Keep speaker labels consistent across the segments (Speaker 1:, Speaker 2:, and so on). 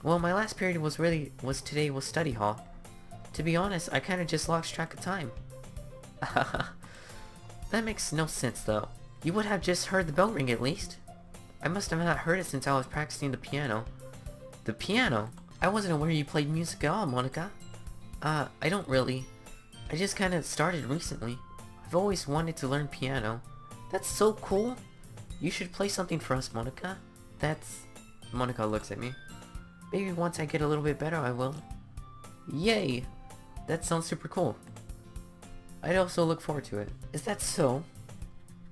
Speaker 1: Well, my last period was today was study hall. To be honest, I kinda just lost track of time. That makes no sense though. You would have just heard the bell ring at least. I must have not heard it since I was practicing the piano. The piano? I wasn't aware you played music at all, Monica. I don't really. I just kinda started recently. I've always wanted to learn piano. That's so cool. You should play something for us, Monica. Monica looks at me. Maybe once I get a little bit better, I will. Yay! That sounds super cool. I'd also look forward to it. Is that so?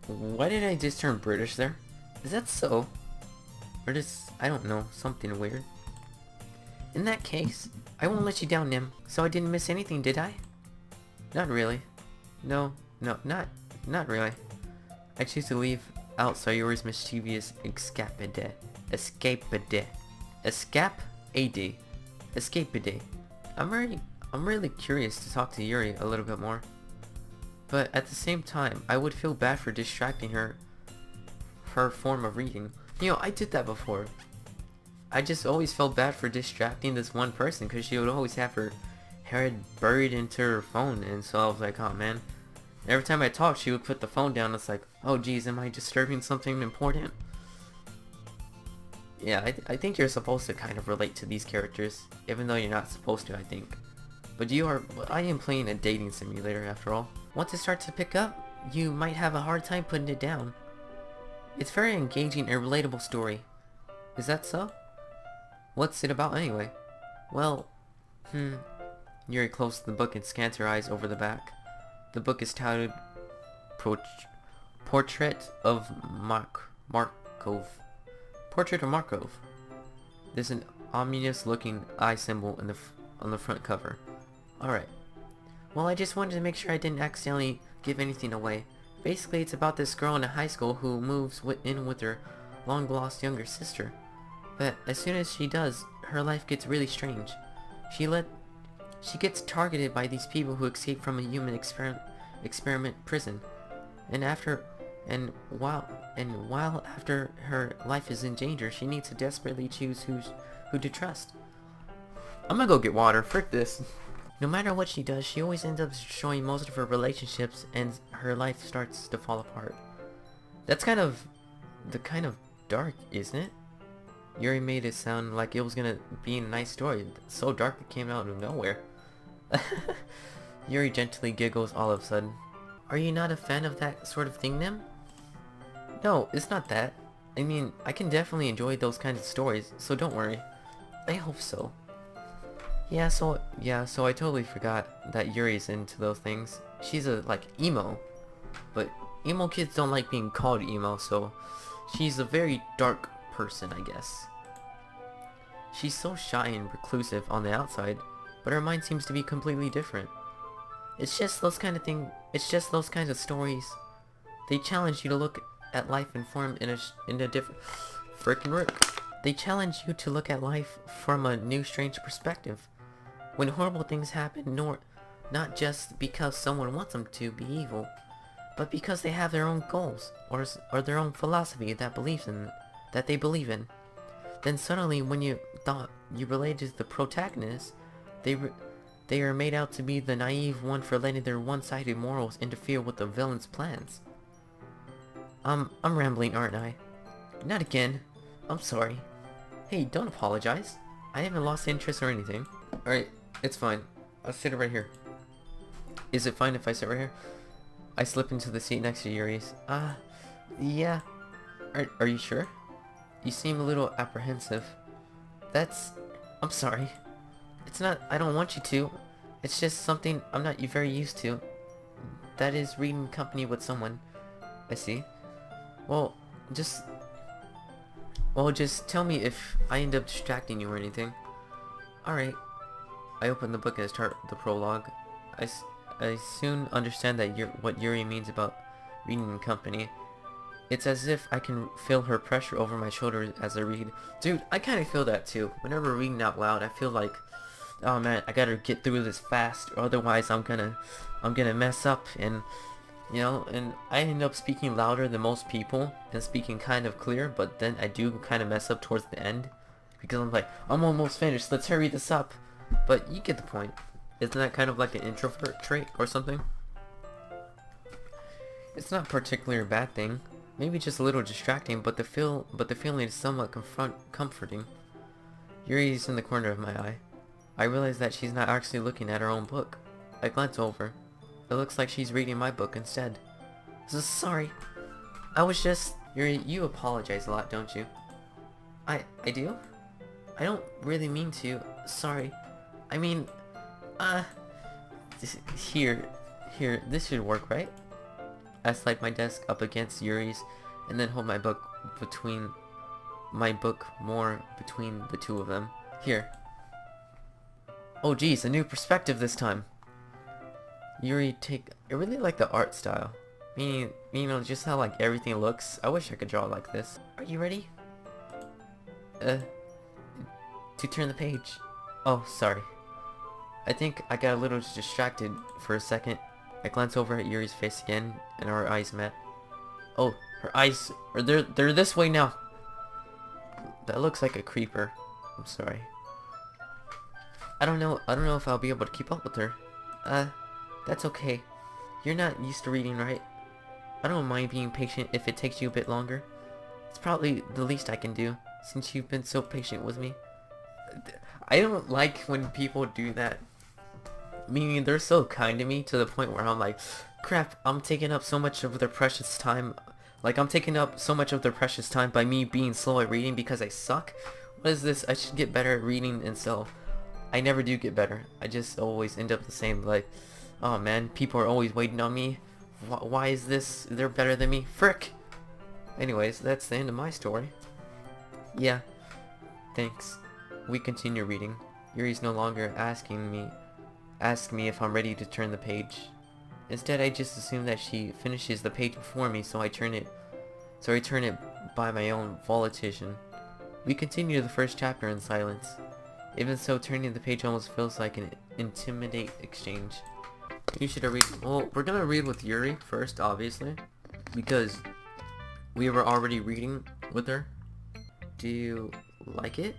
Speaker 1: Why did I just turn British there? Is that so? Or just, I don't know, something weird. In that case, I won't let you down, Nim. So I didn't miss anything, did I? Not really. No, not really. I choose to leave out Sayori's mischievous escapade. Escapade. I'm really curious to talk to Yuri a little bit more. But at the same time, I would feel bad for distracting her form of reading. You know, I did that before. I just always felt bad for distracting this one person because she would always have her head buried into her phone, and so I was like, oh man. Every time I talked, she would put the phone down. It's like, oh geez, am I disturbing something important? Yeah, I think you're supposed to kind of relate to these characters, even though you're not supposed to, I think. But I am playing a dating simulator after all. Once it starts to pick up, you might have a hard time putting it down. It's very engaging and relatable story. Is that so? What's it about anyway? Well, Yuri closes the book and scans her eyes over the back. The book is titled Portrait of Markov. Portrait of Markov. There's an ominous looking eye symbol on the front cover. Alright. Well, I just wanted to make sure I didn't accidentally give anything away. Basically, it's about this girl in a high school who moves in with her long-lost younger sister. But as soon as she does, her life gets really strange. She gets targeted by these people who escape from a human experiment prison. While after her life is in danger, she needs to desperately choose who to trust. I'm gonna go get water. Frick this. No matter what she does, she always ends up destroying most of her relationships, and her life starts to fall apart. That's kind of dark, isn't it? Yuri made it sound like it was gonna be a nice story. It's so dark it came out of nowhere. Yuri gently giggles all of a sudden. Are you not a fan of that sort of thing, Nim? No, it's not that. I mean, I can definitely enjoy those kinds of stories, so don't worry. I hope so. Yeah, so I totally forgot that Yuri's into those things. She's like emo. But emo kids don't like being called emo, so she's a very dark person, I guess. She's so shy and reclusive on the outside, but her mind seems to be completely different. It's just those kind of stories. They challenge you to look at life informed in a different They challenge you to look at life from a new strange perspective. When horrible things happen, not just because someone wants them to be evil, but because they have their own goals or their own philosophy that they believe in. Then suddenly, when you thought you related to the protagonist, they are made out to be the naive one for letting their one-sided morals interfere with the villain's plans. I'm rambling, aren't I? Not again. I'm sorry. Hey, don't apologize. I haven't lost interest or anything. Alright, it's fine. I'll sit right here. Is it fine if I sit right here? I slip into the seat next to Yuri's. Yeah. Are you sure? You seem a little apprehensive. I'm sorry. It's not, I don't want you to. It's just something I'm not very used to. That is reading company with someone. I see. Well, just tell me if I end up distracting you or anything. Alright. I open the book and start the prologue. I soon understand that what Yuri means about reading in company. It's as if I can feel her pressure over my shoulder as I read. Dude, I kind of feel that too. Whenever reading out loud, I feel like, oh man, I gotta get through this fast, or otherwise I'm gonna mess up. And you know, and I end up speaking louder than most people and speaking kind of clear, but then I do kind of mess up towards the end because I'm like, I'm almost finished, let's hurry this up. But you get the point. Isn't that kind of like an introvert trait or something? It's not particularly a bad thing. Maybe just a little distracting, but the feeling is somewhat comforting. Yuri's in the corner of my eye. I realize that she's not actually looking at her own book. I glance over. It looks like she's reading my book instead. Sorry. I was just... Yuri, you apologize a lot, don't you? I do? I don't really mean to. Sorry. I mean... Here, this should work, right? I slide my desk up against Yuri's and then hold my book more between the two of them. Here. Oh geez, a new perspective this time. Yuri, I really like the art style. Meaning, you know, just how like everything looks. I wish I could draw like this. Are you ready? To turn the page. Oh, sorry. I think I got a little distracted for a second. I glance over at Yuri's face again, and our eyes met. Oh, her eyes are they're this way now. That looks like a creeper. I'm sorry. I don't know if I'll be able to keep up with her. That's okay. You're not used to reading, right? I don't mind being patient if it takes you a bit longer. It's probably the least I can do, since you've been so patient with me. I don't like when people do that. Meaning they're so kind to me to the point where I'm like, crap, I'm taking up so much of their precious time. Like, I'm taking up so much of their precious time by me being slow at reading because I suck. What is this? I should get better at reading, and so I never do get better. I just always end up the same, like, oh man, people are always waiting on me. Why is this? They're better than me. Frick! Anyways, that's the end of my story. Yeah. Thanks. We continue reading. Yuri's no longer ask me if I'm ready to turn the page. Instead, I just assume that she finishes the page before me, so I turn it by my own volition. We continue the first chapter in silence. Even so, turning the page almost feels like an intimidate exchange. You should read. Well, we're gonna read with Yuri first, obviously, because we were already reading with her. Do you like it?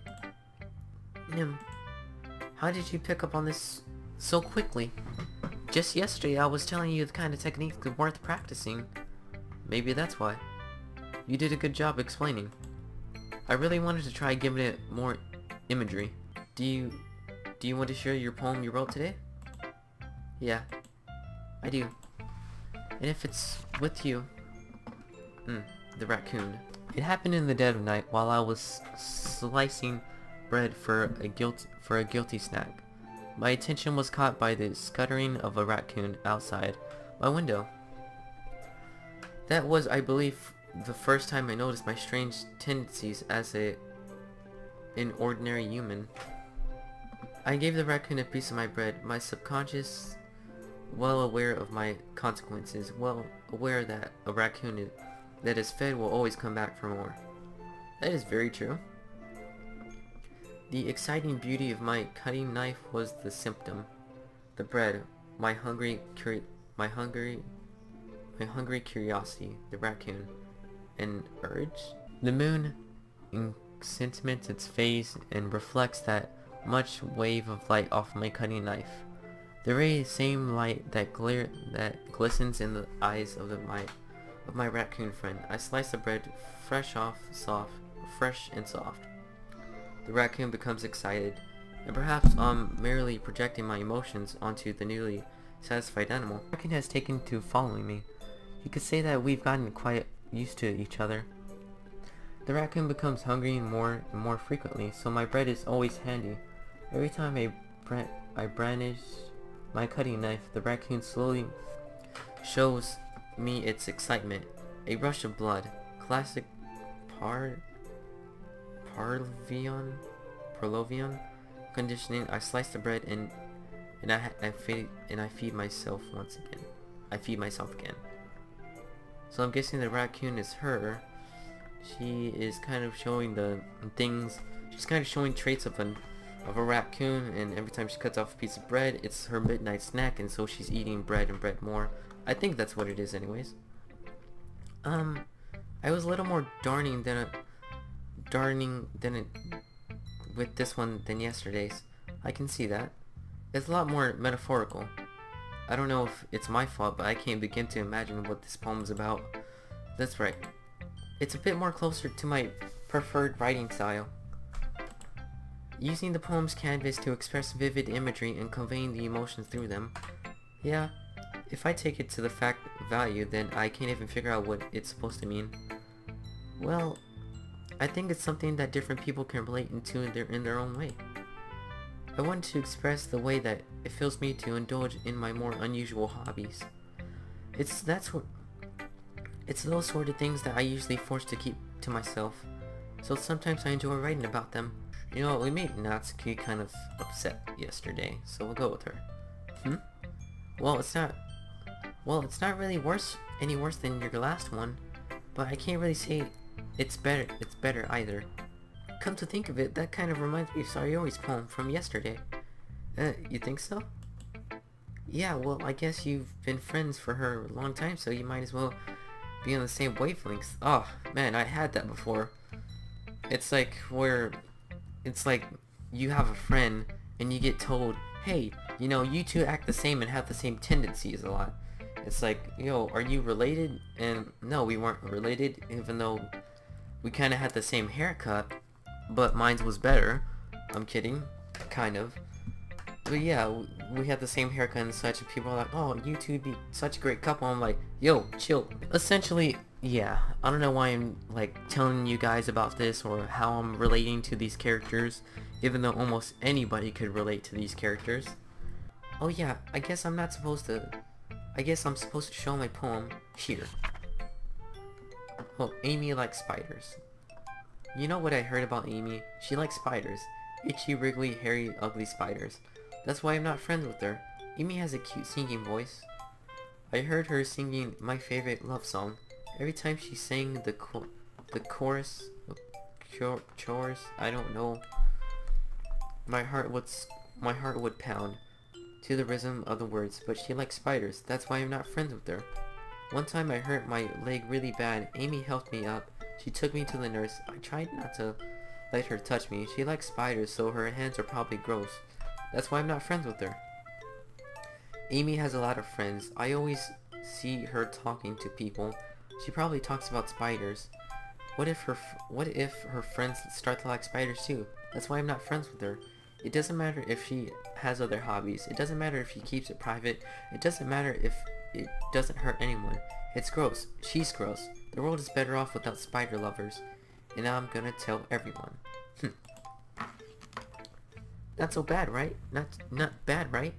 Speaker 1: How did you pick up on this so quickly? Just yesterday I was telling you the kind of techniques worth practicing. Maybe that's why. You did a good job explaining. I really wanted to try giving it more imagery. Do you want to share your poem you wrote today? Yeah, I do. And if it's with you... the raccoon. It happened in the dead of night while I was slicing bread for a guilty snack. My attention was caught by the scuttering of a raccoon outside my window. That was, I believe, the first time I noticed my strange tendencies as an ordinary human. I gave the raccoon a piece of my bread, my subconscious well aware of my consequences, well aware that a raccoon that is fed will always come back for more. That is very true. The exciting beauty of my cutting knife was the symptom. The bread, my hungry curiosity, the raccoon, an urge. The moon accentuates its face and reflects that much wave of light off my cutting knife. The very same light that glistens in the eyes of my raccoon friend. I slice the bread fresh and soft. The raccoon becomes excited, and perhaps I'm merely projecting my emotions onto the newly satisfied animal. The raccoon has taken to following me. You could say that we've gotten quite used to each other. The raccoon becomes hungry more and more frequently, so my bread is always handy. Every time I brandish my cutting knife, the raccoon slowly shows me its excitement. A rush of blood. Classic Pavlovian conditioning. I slice the bread and I feed myself once again. I feed myself again. So I'm guessing the raccoon is her. She is kind of showing the things. She's kind of showing traits of a raccoon, and every time she cuts off a piece of bread, it's her midnight snack, and so she's eating bread and bread more. I think that's what it is, anyways. I was a little more darning than with this one than yesterday's. I can see that. It's a lot more metaphorical. I don't know if it's my fault, but I can't begin to imagine what this poem's about. That's right. It's a bit more closer to my preferred writing style. Using the poem's canvas to express vivid imagery and conveying the emotions through them. Yeah, if I take it to the fact value, then I can't even figure out what it's supposed to mean. Well, I think it's something that different people can relate into in their own way. I want to express the way that it feels me to indulge in my more unusual hobbies. It's those sort of things that I usually force to keep to myself, so sometimes I enjoy writing about them. You know, we made Natsuki kind of upset yesterday, so we'll go with her. Well, it's not really any worse than your last one, but I can't really say it's better either. Come to think of it, that kind of reminds me of Sayori's poem from yesterday. You think so? Yeah, well, I guess you've been friends for her a long time, so you might as well be on the same wavelengths. Oh, man, I had that before. It's like you have a friend and you get told, hey, you know, you two act the same and have the same tendencies a lot. It's like, yo, are you related? And no, we weren't related, even though we kind of had the same haircut, but mine was better. I'm kidding, kind of. But yeah, we had the same haircut and such, and people are like, oh, you two would be such a great couple. I'm like, yo, chill. Essentially, yeah, I don't know why I'm like telling you guys about this or how I'm relating to these characters, even though almost anybody could relate to these characters. Oh yeah, I guess I'm supposed to show my poem here. Oh, Amy likes spiders. You know what I heard about Amy? She likes spiders. Itchy, wriggly, hairy, ugly spiders. That's why I'm not friends with her. Amy has a cute singing voice. I heard her singing my favorite love song. Every time she sang the chorus, I don't know, my heart would pound to the rhythm of the words. But she likes spiders. That's why I'm not friends with her. One time I hurt my leg really bad. Amy helped me up. She took me to the nurse. I tried not to let her touch me. She likes spiders, so her hands are probably gross. That's why I'm not friends with her. Amy has a lot of friends. I always see her talking to people. She probably talks about spiders. What if her friends start to like spiders too? That's why I'm not friends with her. It doesn't matter if she has other hobbies. It doesn't matter if she keeps it private. It doesn't matter if it doesn't hurt anyone. It's gross. She's gross. The world is better off without spider lovers. And I'm gonna tell everyone. Not so bad, right? Not bad, right?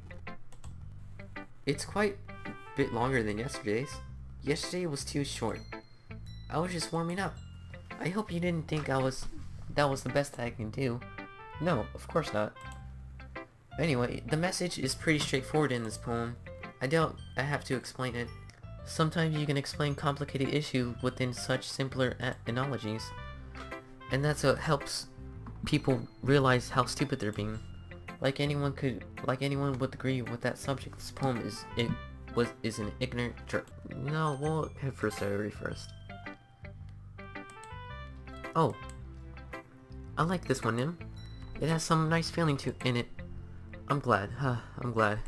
Speaker 1: It's quite a bit longer than yesterday's. Yesterday was too short. I was just warming up. I hope you didn't think that was the best I can do. No, of course not. Anyway, the message is pretty straightforward in this poem. I doubt I have to explain it. Sometimes you can explain complicated issues within such simpler analogies. And that's what helps people realize how stupid they're being. Like anyone would agree with that subject. This poem is an ignorant No, we'll head for Sayori first. Oh, I like this one, Nim. It has some nice feeling in it. I'm glad. I'm glad.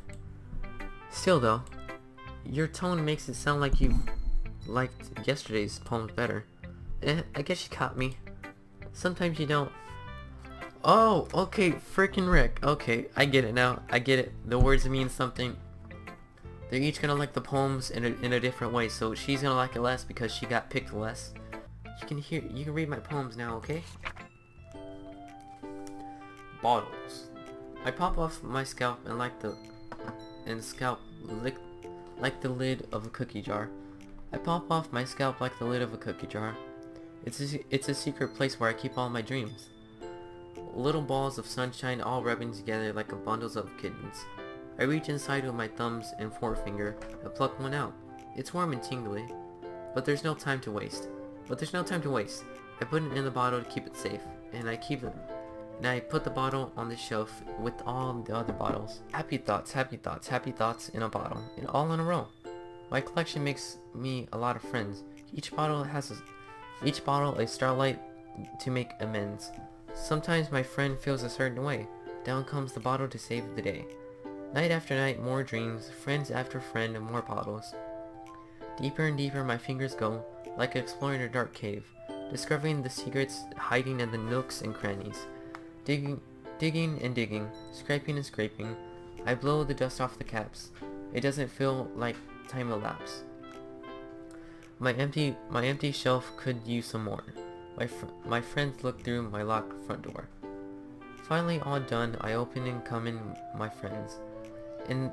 Speaker 1: Still though, your tone makes it sound like you liked yesterday's poems better. I guess you caught me. Sometimes you don't. Oh, okay, frickin' Rick. Okay, I get it now. I get it. The words mean something. They're each gonna like the poems in a different way, so she's gonna like it less because she got picked less. You can read my poems now, okay? Bottles. I pop off my scalp and lick the lid of a cookie jar. I pop off my scalp like the lid of a cookie jar. It's a secret place where I keep all my dreams. Little balls of sunshine all rubbing together like a bundles of kittens. I reach inside with my thumbs and forefinger and pluck one out. It's warm and tingly. But there's no time to waste. I put it in the bottle to keep it safe, and I put the bottle on the shelf with all the other bottles. Happy thoughts in a bottle, and all in a row. My collection makes me a lot of friends. Each bottle a starlight to make amends. Sometimes my friend feels a certain way. Down comes the bottle to save the day. Night after night, more dreams, friends after friend, and more bottles. Deeper and deeper my fingers go, like exploring a dark cave, discovering the secrets hiding in the nooks and crannies. Digging and digging, scraping and scraping, I blow the dust off the caps. It doesn't feel like time elapse. My empty shelf could use some more. My friends look through my locked front door. Finally all done, I open and come in my friends. And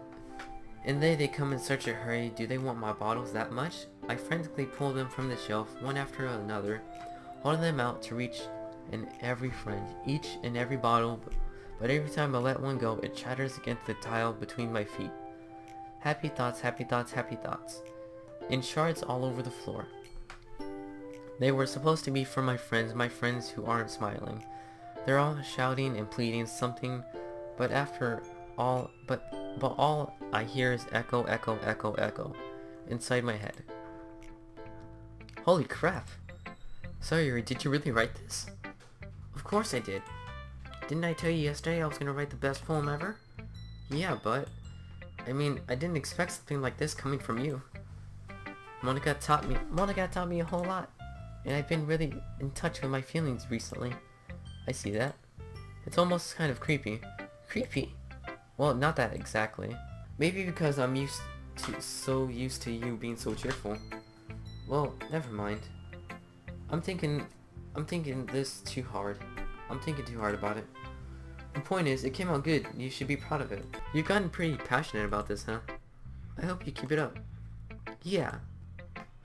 Speaker 1: they come in such a hurry. Do they want my bottles that much? I frantically pull them from the shelf, one after another, holding them out to reach in every friend, each and every bottle, but every time I let one go, it chatters against the tile between my feet. Happy thoughts, happy thoughts, happy thoughts. In shards all over the floor. They were supposed to be for my friends who aren't smiling. They're all shouting and pleading something, but all I hear is echo, echo, echo, echo inside my head. Holy crap! Sorry, did you really write this? Of course I did. Didn't I tell you yesterday I was gonna write the best poem ever? Yeah, but I mean, I didn't expect something like this coming from you. Monica taught me a whole lot, and I've been really in touch with my feelings recently. I see that. It's almost kind of creepy. Creepy? Well, not that exactly. Maybe because I'm so used to you being so cheerful. Well, never mind. I'm thinking this too hard. I'm thinking too hard about it. The point is, it came out good. You should be proud of it. You've gotten pretty passionate about this, huh? I hope you keep it up. Yeah.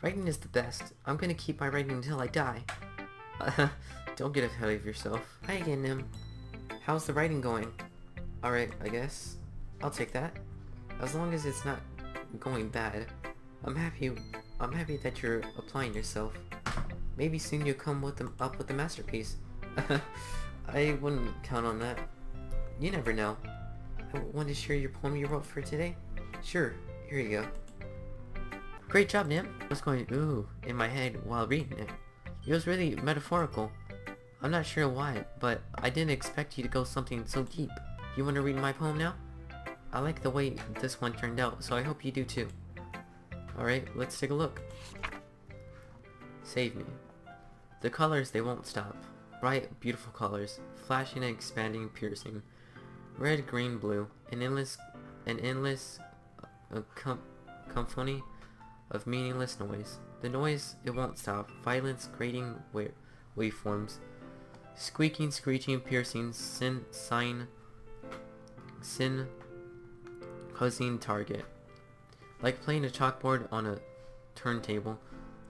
Speaker 1: Writing is the best. I'm gonna keep my writing until I die. Don't get ahead of yourself. Hi again, Nim. How's the writing going? Alright, I guess. I'll take that. As long as it's not going bad. I'm happy that you're applying yourself. Maybe soon you'll come up with a masterpiece. I wouldn't count on that. You never know. Want to share your poem you wrote for today? Sure, here you go. Great job, Nim. I was going ooh in my head while reading it. It was really metaphorical. I'm not sure why, but I didn't expect you to go something so deep. You want to read my poem now? I like the way this one turned out, so I hope you do too. Alright, let's take a look. Save me. The colors, they won't stop. Bright, beautiful colors, flashing and expanding, piercing. Red, green, blue, an endless symphony of meaningless noise. The noise, it won't stop. Violence, grating waveforms. Squeaking, screeching, piercing, causing target. Like playing a chalkboard on a turntable.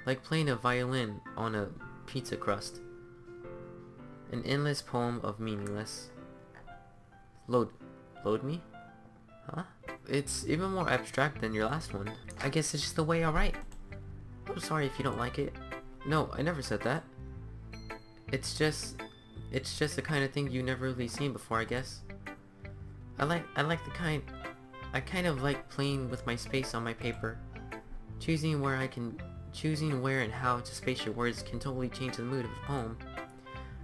Speaker 1: Like playing a violin on a pizza crust. An endless poem of meaningless. Load me? Huh? It's even more abstract than your last one. I guess it's just the way I write. I'm sorry if you don't like it. No, I never said that. It's just the kind of thing you never really seen before, I guess. I kind of like playing with my space on my paper. Choosing where and how to space your words can totally change the mood of the poem.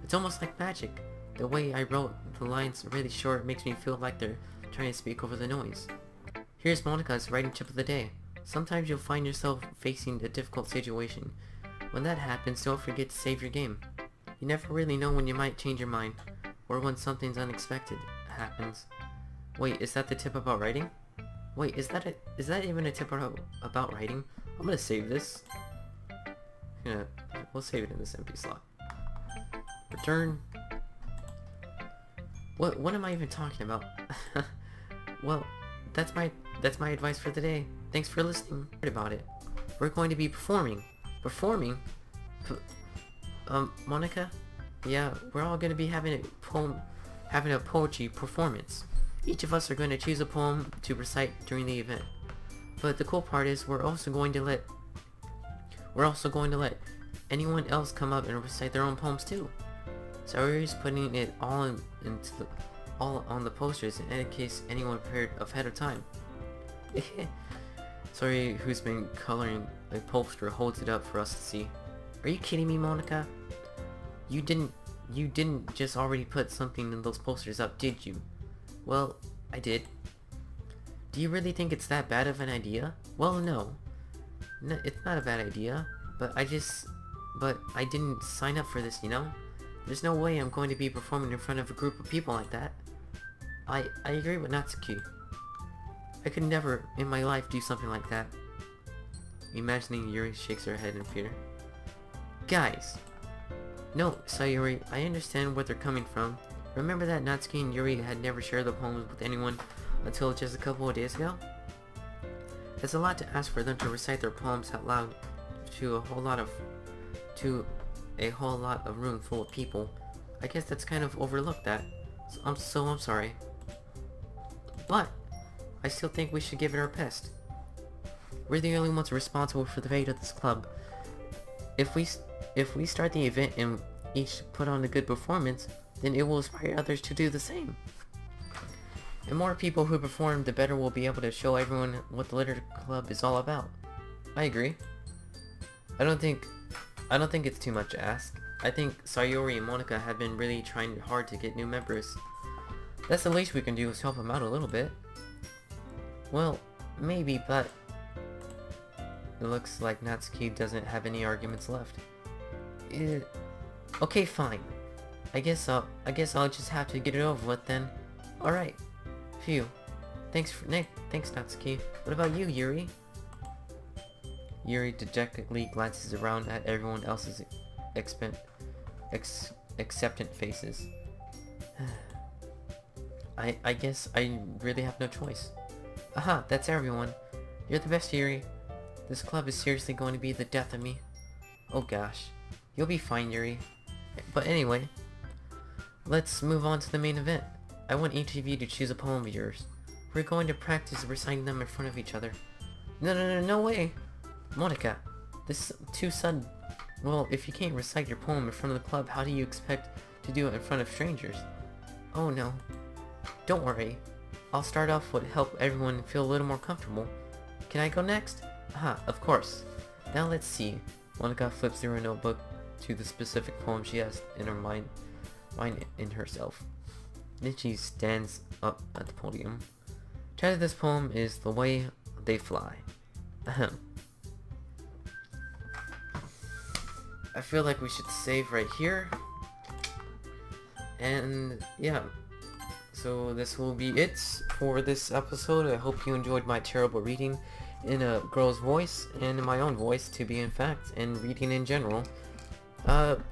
Speaker 1: It's almost like magic. The way I wrote the lines really short makes me feel like they're trying to speak over the noise. Here's Monica's writing tip of the day. Sometimes you'll find yourself facing a difficult situation. When that happens, don't forget to save your game. You never really know when you might change your mind, or when something's unexpected happens. Wait, is that the tip about writing? Wait, is that even a tip about writing? I'm gonna save this. Yeah, we'll save it in this empty slot. Return. What am I even talking about? Well, that's my advice for the day. Thanks for listening. Heard about it. We're going to be performing. Performing? Monica? Yeah, we're all going to be having a poetry performance. Each of us are going to choose a poem to recite during the event. But the cool part is we're also going to let anyone else come up and recite their own poems too. So we're just putting it all on the posters in case anyone prepared ahead of time. Sorry who's been coloring a poster holds it up for us to see. Are you kidding me, Monica? You didn't You didn't just already put something in those posters up, did you? Well, I did. Do you really think it's that bad of an idea? Well, no. No, it's not a bad idea, but I didn't sign up for this, you know? There's no way I'm going to be performing in front of a group of people like that. I agree with Natsuki. I could never in my life do something like that. Imagining Yuri shakes her head in fear. Guys! No, Sayuri, I understand where they're coming from. Remember that Natsuki and Yuri had never shared the poems with anyone until just a couple of days ago? It's a lot to ask for them to recite their poems out loud to a whole lot of room full of people. I guess that's kind of overlooked that. I'm sorry. But I still think we should give it our best. We're the only ones responsible for the fate of this club. If we start the event and each put on a good performance, then it will inspire others to do the same. The more people who perform, the better we'll be able to show everyone what the Literature Club is all about. I agree. I don't think it's too much to ask. I think Sayori and Monica have been really trying hard to get new members. That's the least we can do is help them out a little bit. Well, maybe, but it looks like Natsuki doesn't have any arguments left. Okay, fine. I guess I'll just have to get it over with then. Alright. Phew. Thanks, Natsuki. What about you, Yuri? Yuri dejectedly glances around at everyone else's acceptant faces. I guess I really have no choice. Aha, that's everyone. You're the best, Yuri. This club is seriously going to be the death of me. Oh gosh. You'll be fine, Yuri. But anyway, let's move on to the main event. I want each of you to choose a poem of yours. We're going to practice reciting them in front of each other. No way! Monica, this is too sudden. Well, if you can't recite your poem in front of the club, how do you expect to do it in front of strangers? Oh no. Don't worry. I'll start off with help everyone feel a little more comfortable. Can I go next? Aha, of course. Now let's see. Monica flips through her notebook to the specific poem she has in her mind in herself. Then she stands up at the podium. Title of this poem is The Way They Fly. Ahem. I feel like we should save right here. And yeah. So this will be it for this episode. I hope you enjoyed my terrible reading in a girl's voice and in my own voice, to be in fact, and reading in general.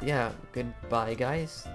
Speaker 1: Yeah, goodbye guys.